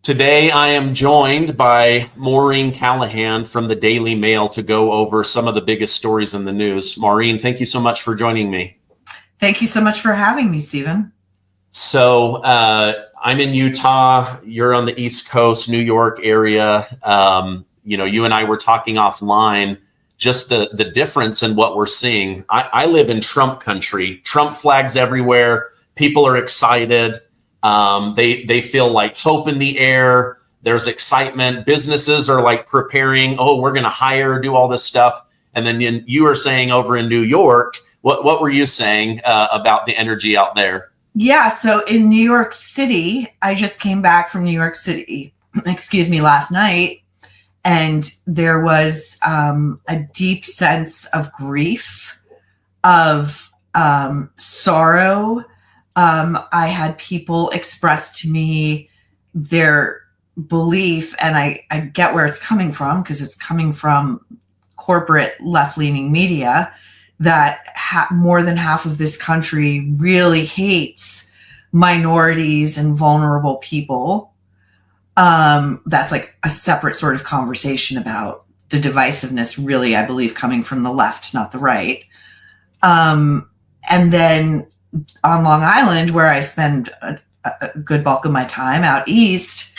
Today, I am joined by Maureen Callahan from the Daily Mail to go over some of the biggest stories in the news. Maureen, thank you so much for joining me. Thank you so much for having me, Stephen. So I'm in Utah. You're on the East Coast, New York area. You and I were talking offline, just the difference in what we're seeing. I live in Trump country. Trump flags everywhere. People are excited. They feel like hope in the air. There's excitement. Businesses are like preparing. Oh, we're going to hire, do all this stuff. And then you were saying over in New York, what were you saying about the energy out there? Yeah. So in New York City, I just came back from New York City, last night. And there was a deep sense of grief, of sorrow. I had people express to me their belief, and I get where it's coming from because it's coming from corporate left-leaning media, that more than half of this country really hates minorities and vulnerable people. That's like a separate sort of conversation about the divisiveness, really, I believe, coming from the left, not the right. And then on Long Island, where I spend a good bulk of my time out east,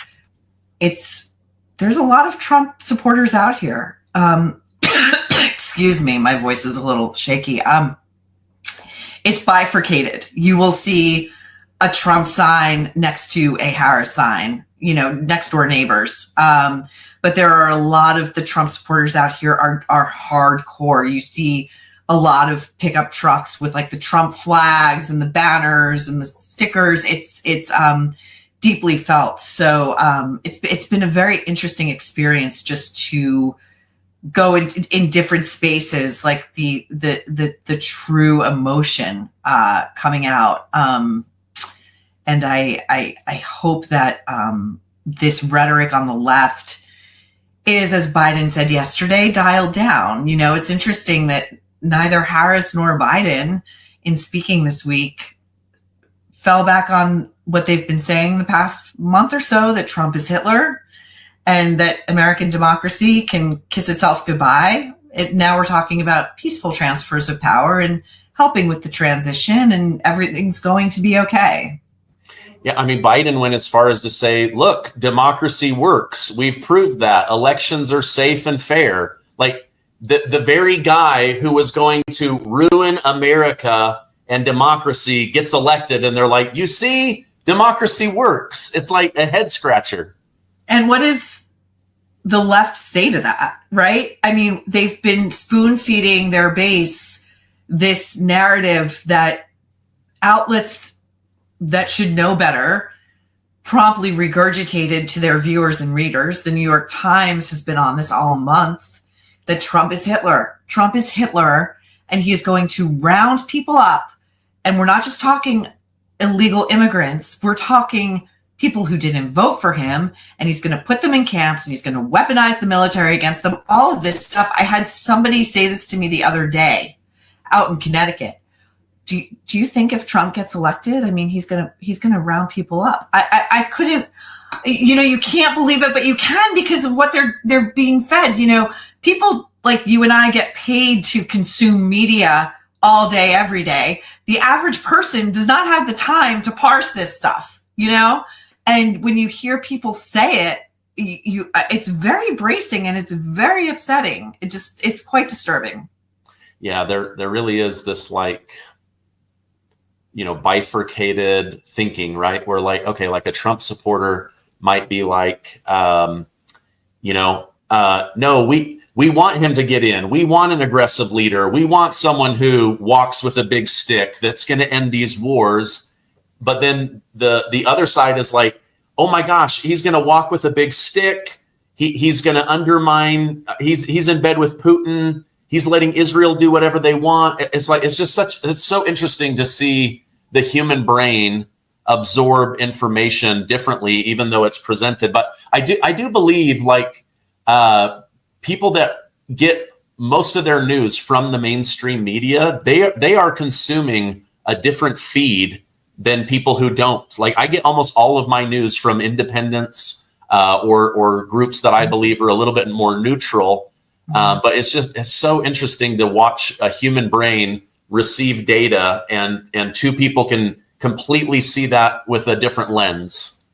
there's a lot of Trump supporters out here. Excuse me, my voice is a little shaky. It's bifurcated. You will see a Trump sign next to a Harris sign, next door neighbors. But there are a lot of the Trump supporters out here are hardcore. You see a lot of pickup trucks with like the Trump flags and the banners and the stickers. It's deeply felt. So it's been a very interesting experience just to go in different spaces, like the true emotion coming out. And I hope that this rhetoric on the left is, as Biden said yesterday, dialed down. It's interesting that neither Harris nor Biden, in speaking this week, fell back on what they've been saying the past month or so, that Trump is Hitler and that American democracy can kiss itself goodbye. Now we're talking about peaceful transfers of power and helping with the transition, and everything's going to be okay. Yeah, I mean, Biden went as far as to say, look, democracy works. We've proved that. Elections are safe and fair. Like, the very guy who was going to ruin America and democracy gets elected, and they're like, you see, democracy works. It's like a head scratcher. And what does the left say to that, right? I mean, they've been spoon feeding their base this narrative that outlets that should know better promptly regurgitated to their viewers and readers. The New York Times has been on this all month, that Trump is Hitler. Trump is Hitler, and he is going to round people up. And we're not just talking illegal immigrants. We're talking people who didn't vote for him, and he's going to put them in camps, and he's going to weaponize the military against them. All of this stuff. I had somebody say this to me the other day out in Connecticut. Do you think if Trump gets elected, I mean, he's going to round people up? I couldn't, you can't believe it, but you can, because of what they're being fed. People like you and I get paid to consume media all day, every day. The average person does not have the time to parse this stuff, and when you hear people say it, it's very bracing and it's very upsetting. It's quite disturbing. Yeah, there really is this bifurcated thinking, right? Where like a Trump supporter might be like, no, we want him to get in. We want an aggressive leader. We want someone who walks with a big stick that's going to end these wars. But then the other side is like, oh my gosh, he's going to walk with a big stick. He's going to undermine. He's in bed with Putin. He's letting Israel do whatever they want. It's so interesting to see the human brain absorb information differently, even though it's presented. But I do believe people that get most of their news from the mainstream media, they are consuming a different feed than people who don't. Like, I get almost all of my news from independents. or groups that I believe are a little bit more neutral. But it's so interesting to watch a human brain receive data, and two people can completely see that with a different lens.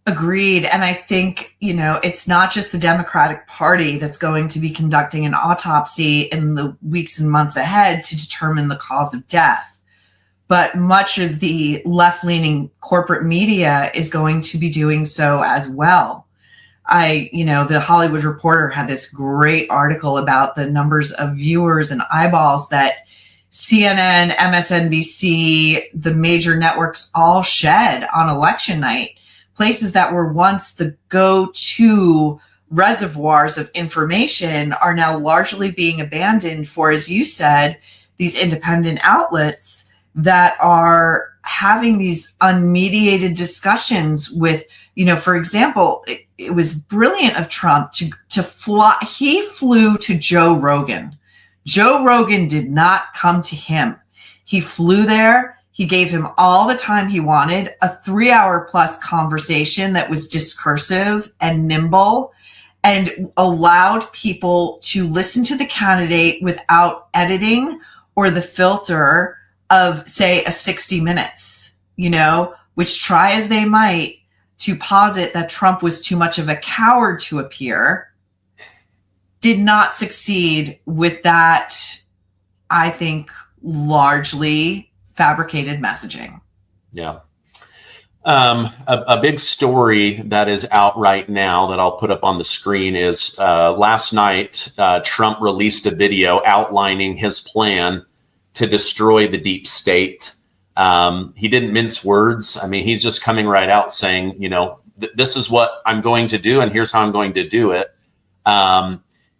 Agreed. And I think, it's not just the Democratic Party that's going to be conducting an autopsy in the weeks and months ahead to determine the cause of death, but much of the left-leaning corporate media is going to be doing so as well. The Hollywood Reporter had this great article about the numbers of viewers and eyeballs that CNN, MSNBC, the major networks all shed on election night. Places that were once the go-to reservoirs of information are now largely being abandoned for, as you said, these independent outlets that are having these unmediated discussions with, for example, it was brilliant of Trump to fly. He flew to Joe Rogan. Joe Rogan did not come to him. He flew there. He gave him all the time he wanted, a 3-hour plus conversation that was discursive and nimble, and allowed people to listen to the candidate without editing or the filter of, say, a 60 Minutes, which, try as they might to posit that Trump was too much of a coward to appear, did not succeed with that, I think, largely fabricated messaging. Yeah. A big story that is out right now that I'll put up on the screen is last night, Trump released a video outlining his plan to destroy the deep state. He didn't mince words. I mean, he's just coming right out saying, this is what I'm going to do, and here's how I'm going to do it.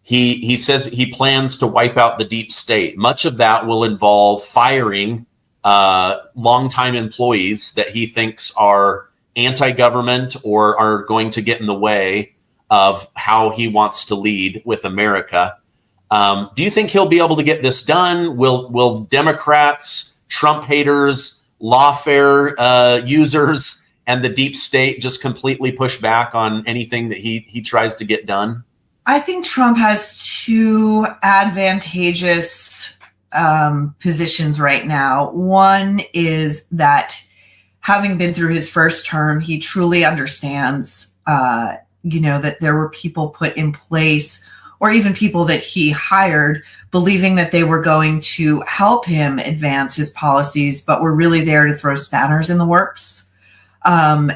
He says he plans to wipe out the deep state. Much of that will involve firing longtime employees that he thinks are anti-government or are going to get in the way of how he wants to lead with America. Do you think he'll be able to get this done? Will Democrats, Trump haters, lawfare users, and the deep state just completely push back on anything that he tries to get done? I think Trump has two advantageous positions right now. One is that, having been through his first term, he truly understands, that there were people put in place, or even people that he hired, believing that they were going to help him advance his policies, but were really there to throw spanners in the works. Now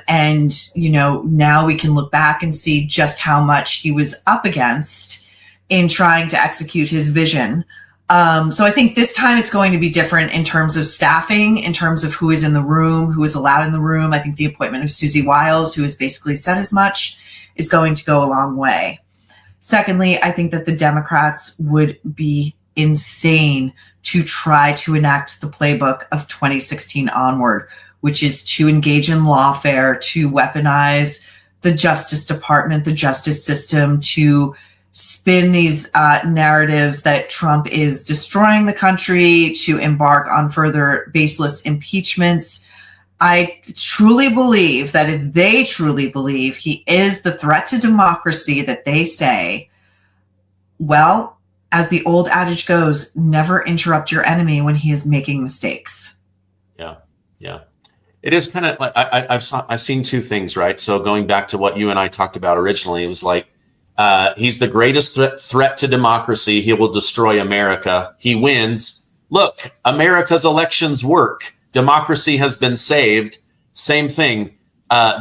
we can look back and see just how much he was up against in trying to execute his vision. So I think this time it's going to be different in terms of staffing, in terms of who is in the room, who is allowed in the room. I think the appointment of Susie Wiles, who has basically said as much, is going to go a long way. Secondly, I think that the Democrats would be insane to try to enact the playbook of 2016 onward, which is to engage in lawfare, to weaponize the Justice Department, the justice system, to spin these narratives that Trump is destroying the country, to embark on further baseless impeachments. I truly believe that if they truly believe he is the threat to democracy that they say, well, as the old adage goes, never interrupt your enemy when he is making mistakes. Yeah. It is kind of like I've seen two things, right? So going back to what you and I talked about originally, it was like, he's the greatest threat to democracy. He will destroy America. He wins. Look, America's elections work. Democracy has been saved. Same thing.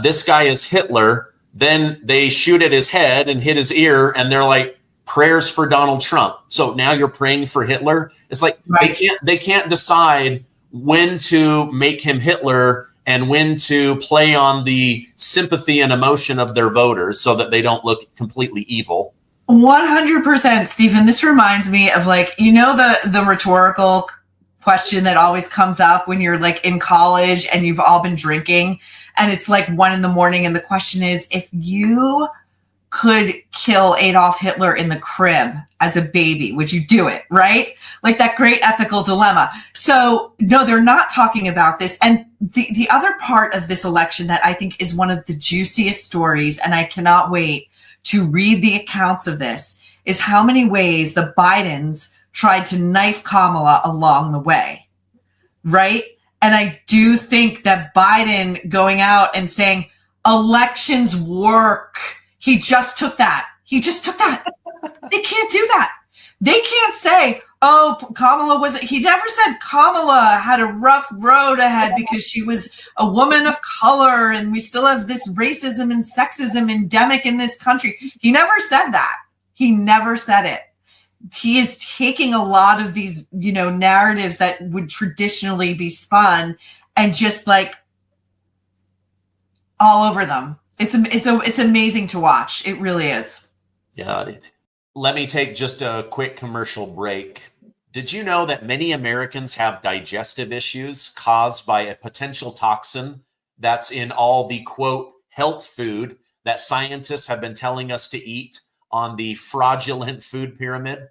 This guy is Hitler. Then they shoot at his head and hit his ear, and they're like, prayers for Donald Trump. So now you're praying for Hitler? It's like, right. They can't decide when to make him Hitler and when to play on the sympathy and emotion of their voters so that they don't look completely evil. 100%, Stephen. This reminds me of the rhetorical question that always comes up when you're like in college and you've all been drinking and it's like 1 a.m. and the question is, if you could kill Adolf Hitler in the crib as a baby, would you do it? Right? Like that great ethical dilemma. So no, they're not talking about this. And the other part of this election that I think is one of the juiciest stories, and I cannot wait to read the accounts of this, is how many ways the Bidens tried to knife Kamala along the way. Right? And I do think that Biden going out and saying elections work, he just took that. He just took that. They can't do that. They can't say, oh, Kamala was, he never said Kamala had a rough road ahead because she was a woman of color and we still have this racism and sexism endemic in this country. He never said that. He never said it. He is taking a lot of these, you know, narratives that would traditionally be spun and just like all over them. It's amazing to watch. It really is. Yeah. Let me take just a quick commercial break. Did you know that many Americans have digestive issues caused by a potential toxin that's in all the, quote, health food that scientists have been telling us to eat on the fraudulent food pyramid?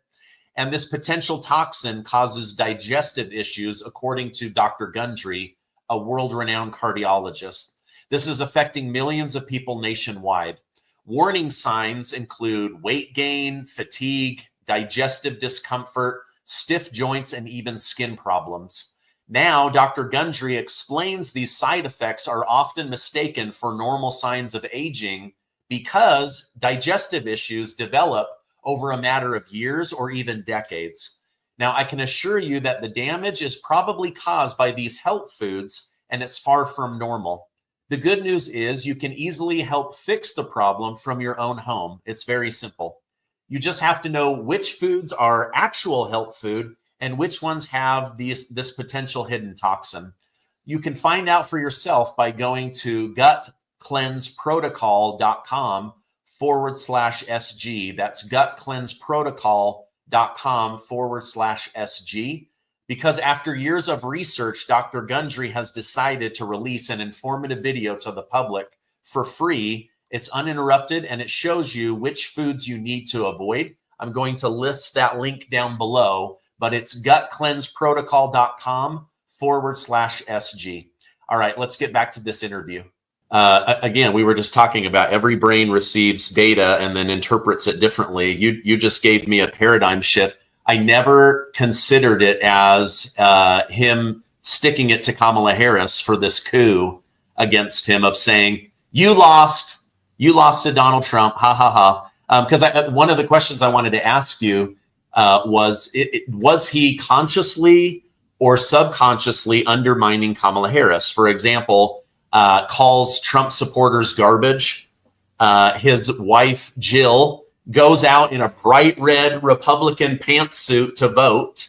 And this potential toxin causes digestive issues, according to Dr. Gundry, a world-renowned cardiologist. This is affecting millions of people nationwide. Warning signs include weight gain, fatigue, digestive discomfort, stiff joints, and even skin problems. Now, Dr. Gundry explains these side effects are often mistaken for normal signs of aging because digestive issues develop over a matter of years or even decades. Now, I can assure you that the damage is probably caused by these health foods, and it's far from normal. The good news is you can easily help fix the problem from your own home. It's very simple. You just have to know which foods are actual health food and which ones have this potential hidden toxin. You can find out for yourself by going to gutcleanseprotocol.com/SG. That's gutcleanseprotocol.com/SG. Because after years of research, Dr. Gundry has decided to release an informative video to the public for free. It's uninterrupted and it shows you which foods you need to avoid. I'm going to list that link down below, but it's gutcleanseprotocol.com/SG. All right, let's get back to this interview. Again, we were just talking about every brain receives data and then interprets it differently. You just gave me a paradigm shift. I never considered it as him sticking it to Kamala Harris for this coup against him of saying, you lost to Donald Trump, ha, ha, ha. Because one of the questions I wanted to ask you was he consciously or subconsciously undermining Kamala Harris? For example, calls Trump supporters garbage. His wife, Jill, goes out in a bright red Republican pantsuit to vote.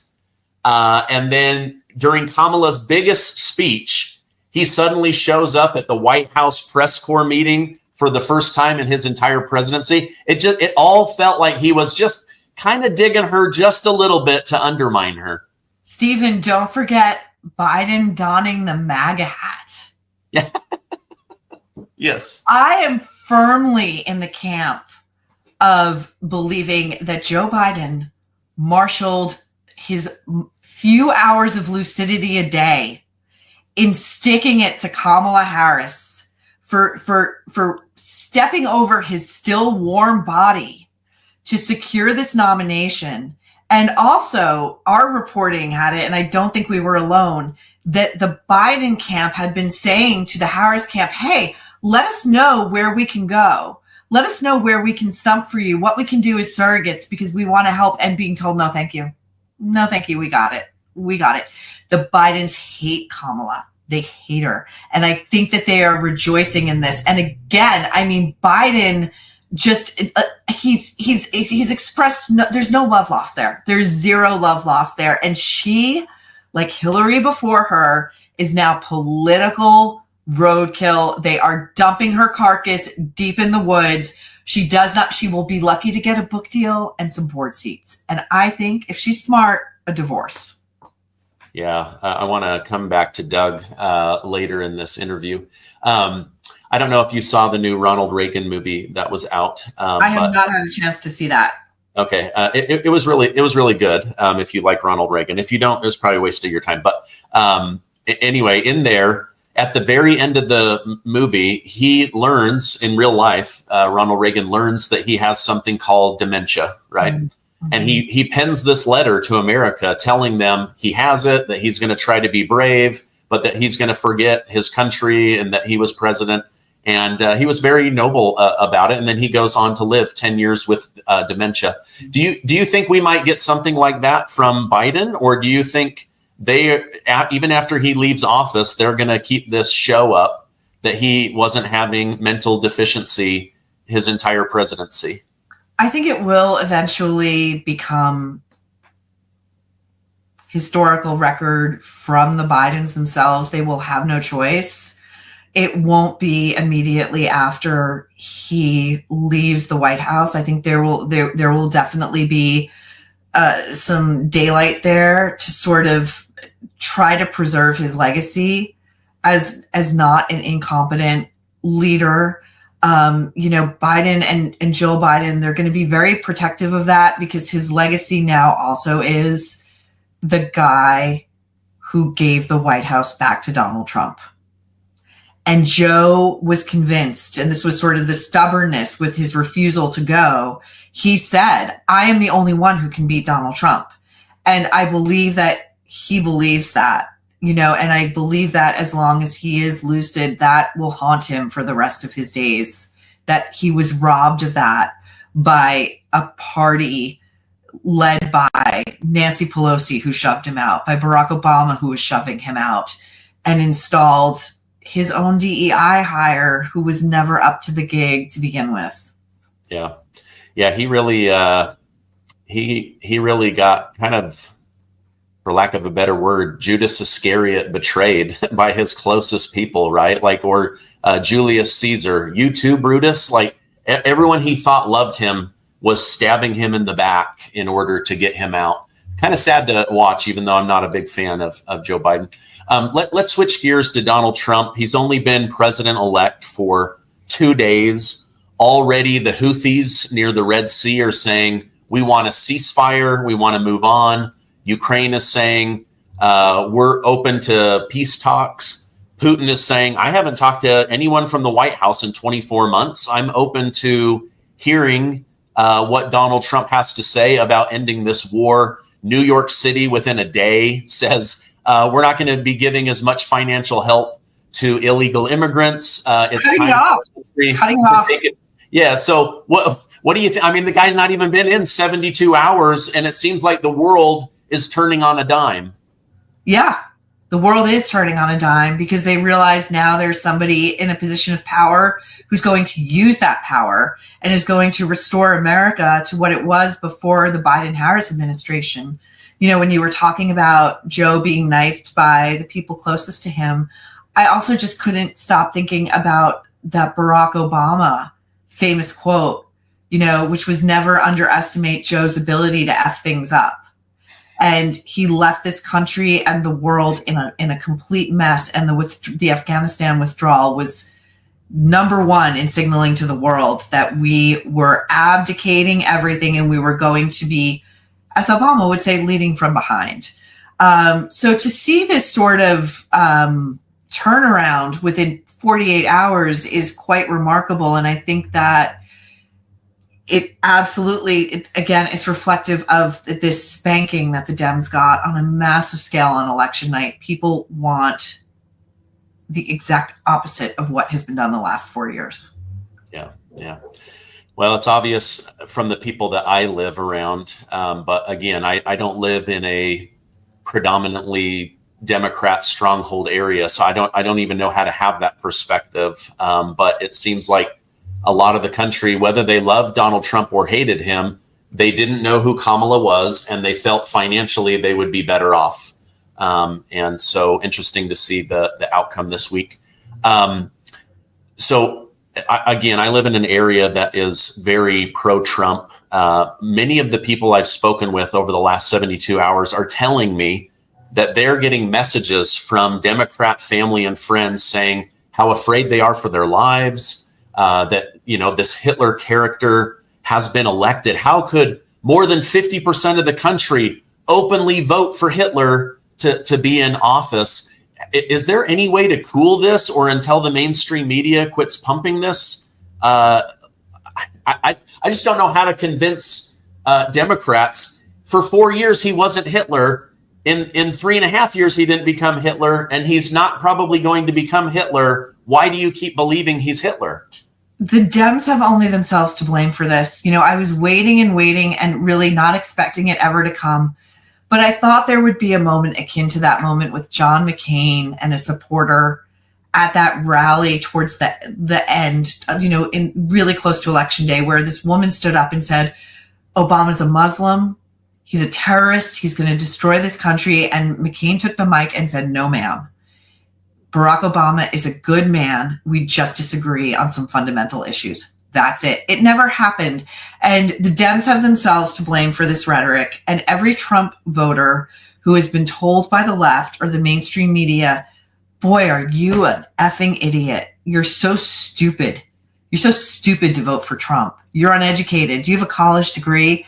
And then during Kamala's biggest speech, he suddenly shows up at the White House press corps meeting for the first time in his entire presidency. It all felt like he was just kind of digging her just a little bit to undermine her. Stephen, don't forget Biden donning the MAGA hat. Yeah. Yes. I am firmly in the camp of believing that Joe Biden marshaled his few hours of lucidity a day in sticking it to Kamala Harris for stepping over his still warm body to secure this nomination. And also our reporting had it, and I don't think we were alone, that the Biden camp had been saying to the Harris camp, hey, let us know where we can go. Let us know where we can stump for you. What we can do is surrogates because we want to help, and being told, no, thank you. No, thank you. We got it. We got it. The Bidens hate Kamala. They hate her. And I think that they are rejoicing in this. And again, I mean, Biden just, he's expressed, there's no love lost there. There's zero love lost there. And she, like Hillary before her, is now political roadkill. They are dumping her carcass deep in the woods. She will be lucky to get a book deal and some board seats. And I think if she's smart, a divorce. I want to come back to Doug later in this interview. I don't know if you saw the new Ronald Reagan movie that was out. I have not had a chance to see that. Okay, it was really good. If you like Ronald Reagan, if you don't, it was probably a waste of your time. But anyway, in there at the very end of the movie, he learns in real life. Ronald Reagan learns that he has something called dementia, right? Mm-hmm. And he pens this letter to America telling them he has it, that he's going to try to be brave, but that he's going to forget his country and that he was president. And he was very noble about it. And then he goes on to live 10 years with dementia. Do you think we might get something like that from Biden? Or do you think they, even after he leaves office, they're going to keep this show up that he wasn't having mental deficiency his entire presidency? I think it will eventually become historical record from the Bidens themselves. They will have no choice. It won't be immediately after he leaves the White House. I think there will definitely be some daylight there to sort of try to preserve his legacy as not an incompetent leader. Biden and Joe Biden, they're going to be very protective of that because his legacy now also is the guy who gave the White House back to Donald Trump. And Joe was convinced, and this was sort of the stubbornness with his refusal to go. He said, I am the only one who can beat Donald Trump. And I believe that he believes that, and I believe that as long as he is lucid, that will haunt him for the rest of his days, that he was robbed of that by a party led by Nancy Pelosi, who shoved him out, by Barack Obama, who was shoving him out, and installed his own DEI hire who was never up to the gig to begin with. Yeah. He really, he really got kind of, for lack of a better word, Judas Iscariot betrayed by his closest people, right? Or Julius Caesar, you too, Brutus. Everyone he thought loved him was stabbing him in the back in order to get him out. Kind of sad to watch, even though I'm not a big fan of Joe Biden. Let's switch gears to Donald Trump. He's only been president-elect for 2 days. Already the Houthis near the Red Sea are saying, we want a ceasefire. We want to move on. Ukraine is saying, we're open to peace talks. Putin is saying, I haven't talked to anyone from the White House in 24 months. I'm open to hearing what Donald Trump has to say about ending this war. New York City within a day says, we're not going to be giving as much financial help to illegal immigrants. It's time to take it. Yeah. So what do you think? I mean, the guy's not even been in 72 hours and it seems like the world is turning on a dime. Yeah. The world is turning on a dime because they realize now there's somebody in a position of power who's going to use that power and is going to restore America to what it was before the Biden-Harris administration. When you were talking about Joe being knifed by the people closest to him, I also just couldn't stop thinking about that Barack Obama famous quote, which was never underestimate Joe's ability to F things up. And he left this country and the world in a complete mess. And the Afghanistan withdrawal was number one in signaling to the world that we were abdicating everything and we were going to be, as Obama would say, leading from behind. So to see this sort of turnaround within 48 hours is quite remarkable. And I think that it absolutely, again, it's reflective of this spanking that the Dems got on a massive scale on election night. People want the exact opposite of what has been done the last 4 years. Yeah. Well, it's obvious from the people that I live around. But again, I don't live in a predominantly Democrat stronghold area. So I don't even know how to have that perspective. But it seems like a lot of the country, whether they loved Donald Trump or hated him, they didn't know who Kamala was, and they felt financially they would be better off. And so interesting to see the outcome this week. I live in an area that is very pro-Trump. Many of the people I've spoken with over the last 72 hours are telling me that they're getting messages from Democrat family and friends saying how afraid they are for their lives, that, this Hitler character has been elected. How could more than 50% of the country openly vote for Hitler to be in office? Is there any way to cool this, or until the mainstream media quits pumping this? I just don't know how to convince Democrats. For 4 years, he wasn't Hitler. In 3.5 years, he didn't become Hitler, and he's not probably going to become Hitler. Why do you keep believing he's Hitler? The Dems have only themselves to blame for this. I was waiting and really not expecting it ever to come. But I thought there would be a moment akin to that moment with John McCain and a supporter at that rally towards the end, in really close to Election Day, where this woman stood up and said, Obama's a Muslim. He's a terrorist. He's going to destroy this country. And McCain took the mic and said, no, ma'am. Barack Obama is a good man. We just disagree on some fundamental issues. That's it. It never happened. And the Dems have themselves to blame for this rhetoric. And every Trump voter who has been told by the left or the mainstream media, boy, are you an effing idiot. You're so stupid. You're so stupid to vote for Trump. You're uneducated. Do you have a college degree?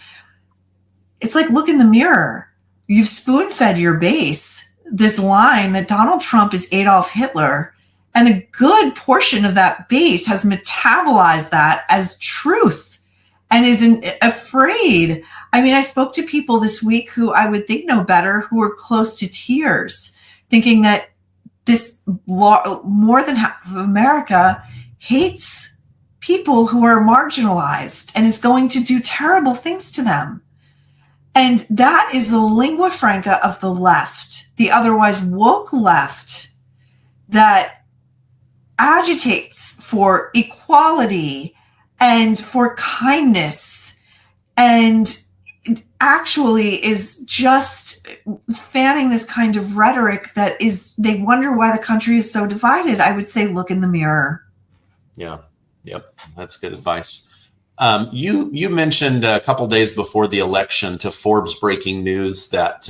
It's like, look in the mirror. You've spoon-fed your base this line that Donald Trump is Adolf Hitler. And a good portion of that base has metabolized that as truth and isn't afraid. I mean, I spoke to people this week who I would think know better, who were close to tears, thinking that more than half of America hates people who are marginalized and is going to do terrible things to them. And that is the lingua franca of the left, the otherwise woke left that agitates for equality and for kindness, and actually is just fanning this kind of rhetoric that is, they wonder why the country is so divided. I would say, look in the mirror. Yeah. Yep. That's good advice. You mentioned a couple days before the election to Forbes breaking news that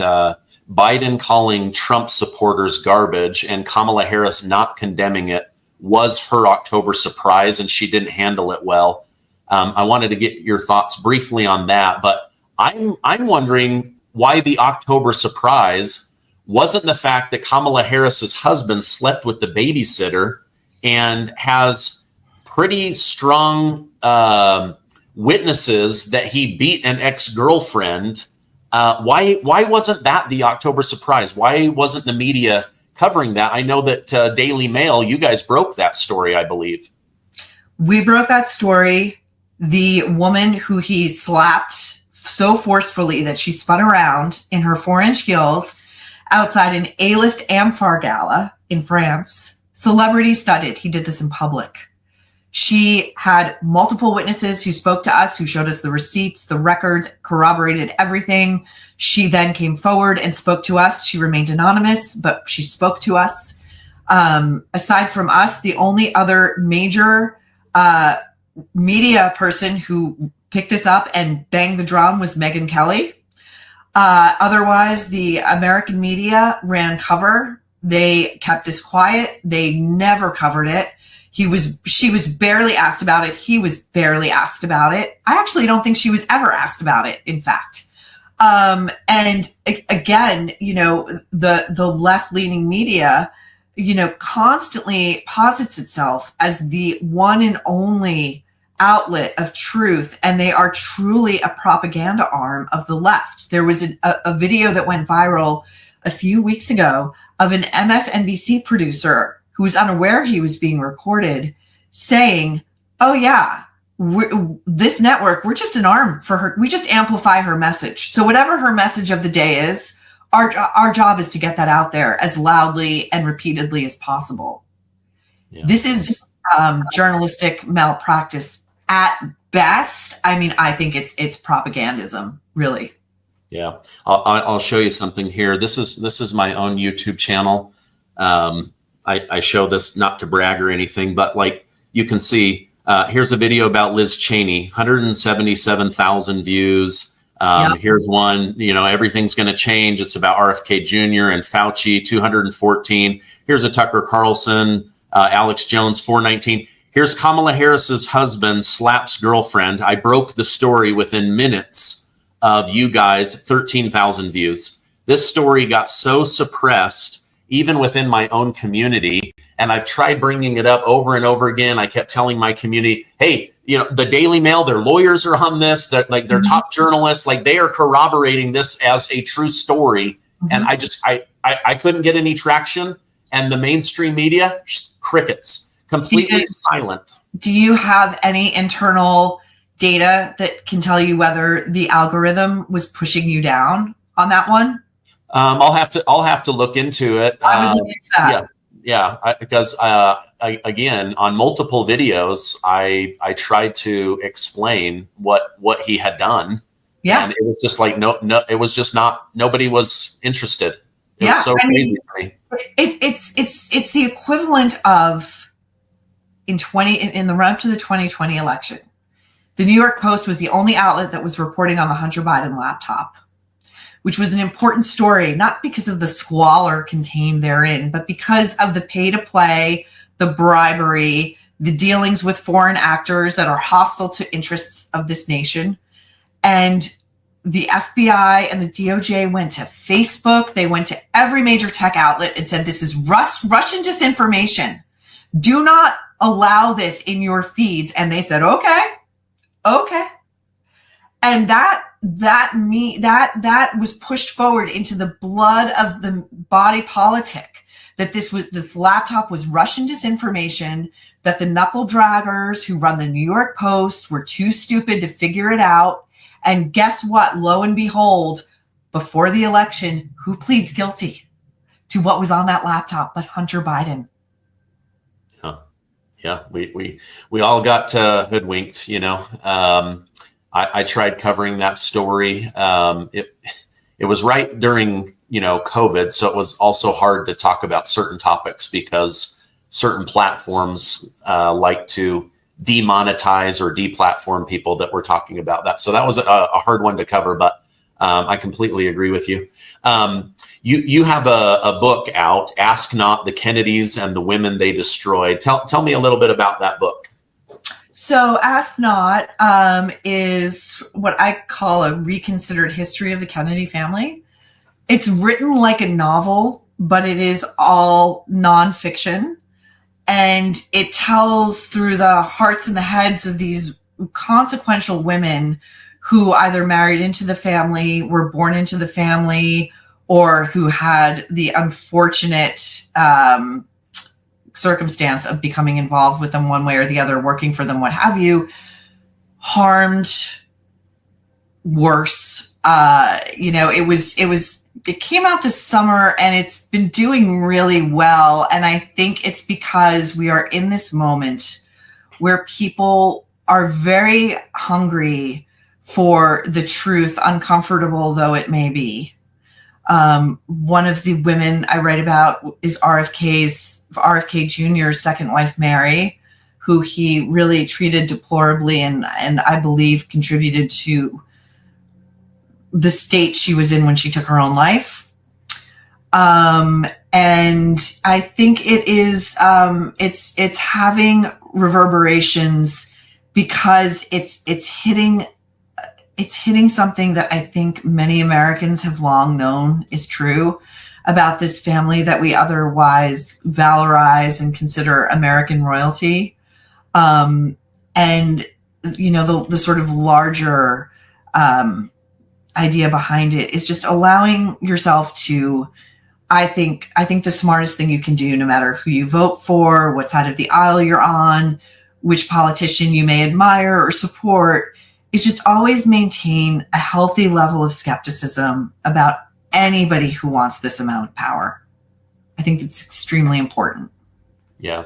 Biden calling Trump supporters garbage and Kamala Harris not condemning it was her October surprise, and she didn't handle it well. I wanted to get your thoughts briefly on that, but I'm wondering why the October surprise wasn't the fact that Kamala Harris's husband slept with the babysitter and has pretty strong witnesses that he beat an ex-girlfriend. Why wasn't that the October surprise? Why wasn't the media covering that? I know that Daily Mail, you guys broke that story, I believe. We broke that story. The woman who he slapped so forcefully that she spun around in her 4-inch heels outside an A-list Amphar gala in France, celebrity studded. He did this in public. She had multiple witnesses who spoke to us, who showed us the receipts, the records, corroborated everything. She then came forward and spoke to us. She remained anonymous, but she spoke to us. Aside from us, the only other major media person who picked this up and banged the drum was Megyn Kelly. Otherwise, the American media ran cover. They kept this quiet. They never covered it. She was barely asked about it. He was barely asked about it. I actually don't think she was ever asked about it, in fact. And again, the left-leaning media, constantly posits itself as the one and only outlet of truth. And they are truly a propaganda arm of the left. There was a video that went viral a few weeks ago of an MSNBC producer who was unaware he was being recorded, saying, oh yeah, this network, we're just an arm for her. We just amplify her message. So whatever her message of the day is, our job is to get that out there as loudly and repeatedly as possible. Yeah. This is journalistic malpractice at best. I mean, I think it's propagandism, really. Yeah, I'll show you something here. This is my own YouTube channel. I show this not to brag or anything, but like you can see, here's a video about Liz Cheney, 177,000 views. Here's one, everything's going to change. It's about RFK Jr. and Fauci, 214. Here's a Tucker Carlson Alex Jones 419. Here's Kamala Harris's husband slaps girlfriend. I broke the story within minutes of you guys, 13,000 views. This story got so suppressed, even within my own community. And I've tried bringing it up over and over again. I kept telling my community, hey, the Daily Mail, their lawyers are on this. They're like, they're top journalists. Like, they are corroborating this as a true story. And I couldn't get any traction. And the mainstream media, crickets, completely silent. Do you have any internal data that can tell you whether the algorithm was pushing you down on that one? I'll have to look into it. I would look into that. Yeah, because again, on multiple videos, I tried to explain what he had done. Yeah, and it was just like no, it was just not. Nobody was interested. It was so crazy to me. It's the equivalent of in the run up to the 2020 election. The New York Post was the only outlet that was reporting on the Hunter Biden laptop, which was an important story, not because of the squalor contained therein, but because of the pay to play, the bribery, the dealings with foreign actors that are hostile to interests of this nation. And the FBI and the DOJ went to Facebook. They went to every major tech outlet and said, this is Russian disinformation. Do not allow this in your feeds. And they said, okay. And that was pushed forward into the blood of the body politic, that this laptop was Russian disinformation, that the knuckle draggers who run the New York Post were too stupid to figure it out. And guess what? Lo and behold, before the election, who pleads guilty to what was on that laptop but Hunter Biden? Yeah, we all got hoodwinked, I tried covering that story. It was right during, COVID. So it was also hard to talk about certain topics because certain platforms like to demonetize or deplatform people that were talking about that. So that was a hard one to cover, but I completely agree with you. You have a book out, Ask Not: The Kennedys and the Women They Destroyed. Tell me a little bit about that book. So Ask Not is what I call a reconsidered history of the Kennedy family. It's written like a novel, but it is all nonfiction. And it tells through the hearts and the heads of these consequential women who either married into the family, were born into the family, or who had the unfortunate circumstance of becoming involved with them one way or the other, working for them, what have you, harmed, worse. It came out this summer and it's been doing really well. And I think it's because we are in this moment where people are very hungry for the truth, uncomfortable though it may be. One of the women I write about is RFK Jr.'s second wife, Mary, who he really treated deplorably and I believe contributed to the state she was in when she took her own life. And I think it is, it's having reverberations because it's hitting something that I think many Americans have long known is true about this family that we otherwise valorize and consider American royalty. And, the sort of larger idea behind it is just allowing yourself to, I think the smartest thing you can do, no matter who you vote for, what side of the aisle you're on, which politician you may admire or support, is just always maintain a healthy level of skepticism about anybody who wants this amount of power. I think it's extremely important. Yeah.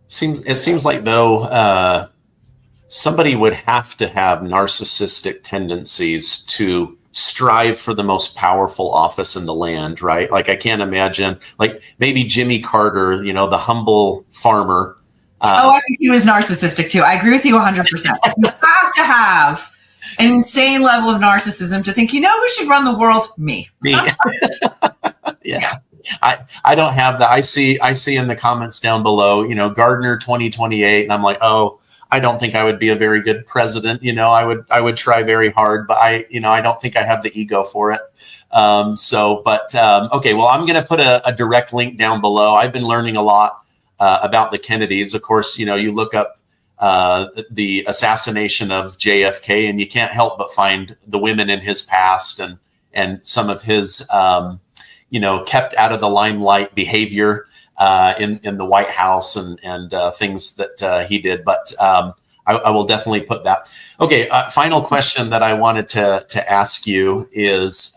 It seems like though, somebody would have to have narcissistic tendencies to strive for the most powerful office in the land, right? Like I can't imagine, like maybe Jimmy Carter, the humble farmer. I think he was narcissistic too. I agree with you 100%. You have to have an insane level of narcissism to think, who should run the world? Me. Yeah. I don't have that. I see in the comments down below, Gardner 2028, and I'm like, oh, I don't think I would be a very good president. I would try very hard, but I don't think I have the ego for it. Okay, well, I'm going to put a direct link down below. I've been learning a lot about the Kennedys. Of course, you look up the assassination of JFK, and you can't help but find the women in his past and some of his, kept out of the limelight behavior in the White House and things that he did. But I will definitely put that. Okay, final question that I wanted to ask you is,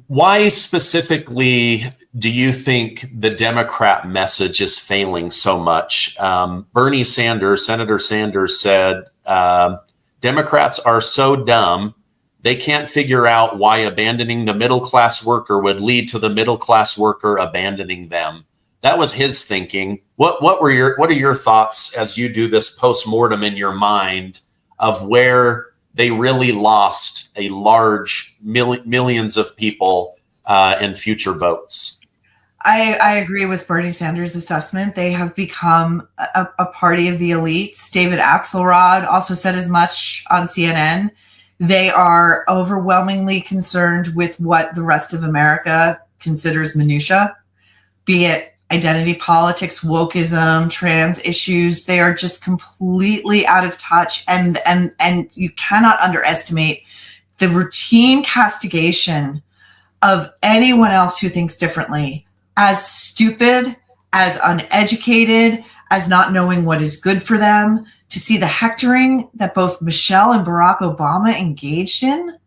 why specifically do you think the Democrat message is failing so much? Bernie Sanders, Senator Sanders said, Democrats are so dumb, they can't figure out why abandoning the middle-class worker would lead to the middle-class worker abandoning them. That was his thinking. What are your thoughts as you do this post-mortem in your mind of where they really lost a large millions of people in future votes? I agree with Bernie Sanders' assessment. They have become a party of the elites. David Axelrod also said as much on CNN. They are overwhelmingly concerned with what the rest of America considers minutia, be it identity politics, wokeism, trans issues. They are just completely out of touch. And you cannot underestimate the routine castigation of anyone else who thinks differently as stupid, as uneducated, as not knowing what is good for them. To see the hectoring that both Michelle and Barack Obama engaged in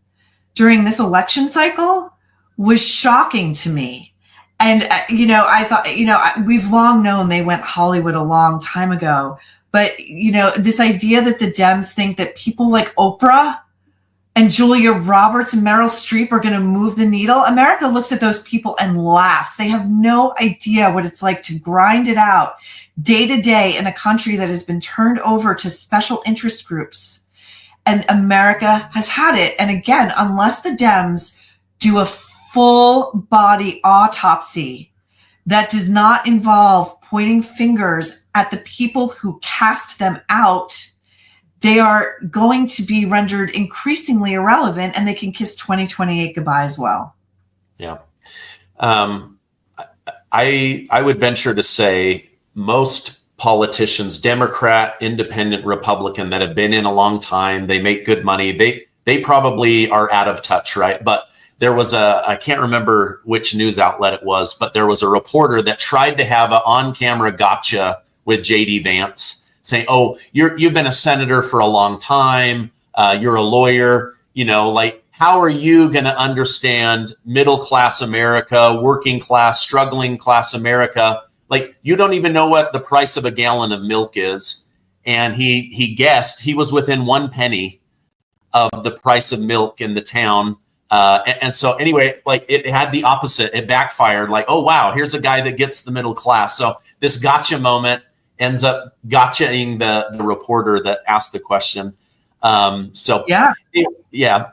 during this election cycle was shocking to me. And, I thought, we've long known they went Hollywood a long time ago. But, this idea that the Dems think that people like Oprah and Julia Roberts and Meryl Streep are going to move the needle. America looks at those people and laughs. They have no idea what it's like to grind it out day to day in a country that has been turned over to special interest groups. And America has had it. And again, unless the Dems do a full body autopsy that does not involve pointing fingers at the people who cast them out, they are going to be rendered increasingly irrelevant, and they can kiss 2028 goodbye as well. Yeah. I would venture to say most politicians, Democrat, Independent, Republican, that have been in a long time, they make good money. They probably are out of touch, right? But there was I can't remember which news outlet it was, but there was a reporter that tried to have an on-camera gotcha with JD Vance, saying, oh, you've been a senator for a long time. You're a lawyer, how are you going to understand middle-class America, working class, struggling class America? You don't even know what the price of a gallon of milk is. And he guessed he was within 1 penny of the price of milk in the town. And so anyway, it had the opposite. It backfired. Oh, wow, here's a guy that gets the middle class. So this gotcha moment ends up gotchaing the reporter that asked the question. Yeah. Yeah.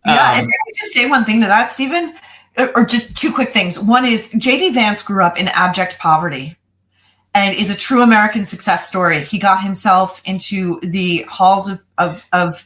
And I just say one thing to that, Stephen, or just two quick things. One is JD Vance grew up in abject poverty and is a true American success story. He got himself into the halls of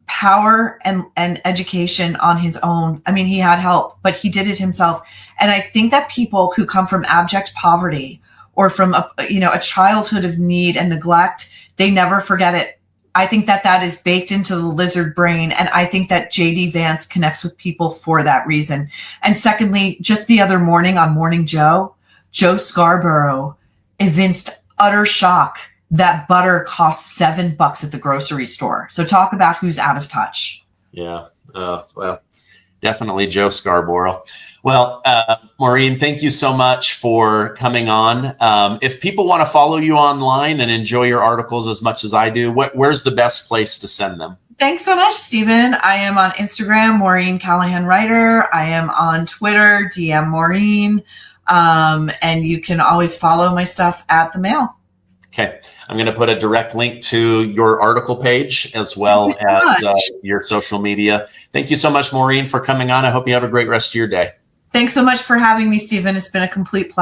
power and education on his own. I mean, he had help, but he did it himself. And I think that people who come from abject poverty or from a childhood of need and neglect, they never forget it. I think that is baked into the lizard brain. And I think that JD Vance connects with people for that reason. And secondly, just the other morning on Morning Joe Scarborough evinced utter shock that butter costs $7 at the grocery store. So talk about who's out of touch. Yeah. Well, definitely Joe Scarborough. Well, Maureen, thank you so much for coming on. If people want to follow you online and enjoy your articles as much as I do, where's the best place to send them? Thanks so much, Stephen. I am on Instagram, Maureen Callahan Writer. I am on Twitter, DM Maureen. And you can always follow my stuff at the Mail. Okay. I'm going to put a direct link to your article page as well as your social media. Thank you so much, Maureen, for coming on. I hope you have a great rest of your day. Thanks so much for having me, Stephen. It's been a complete pleasure.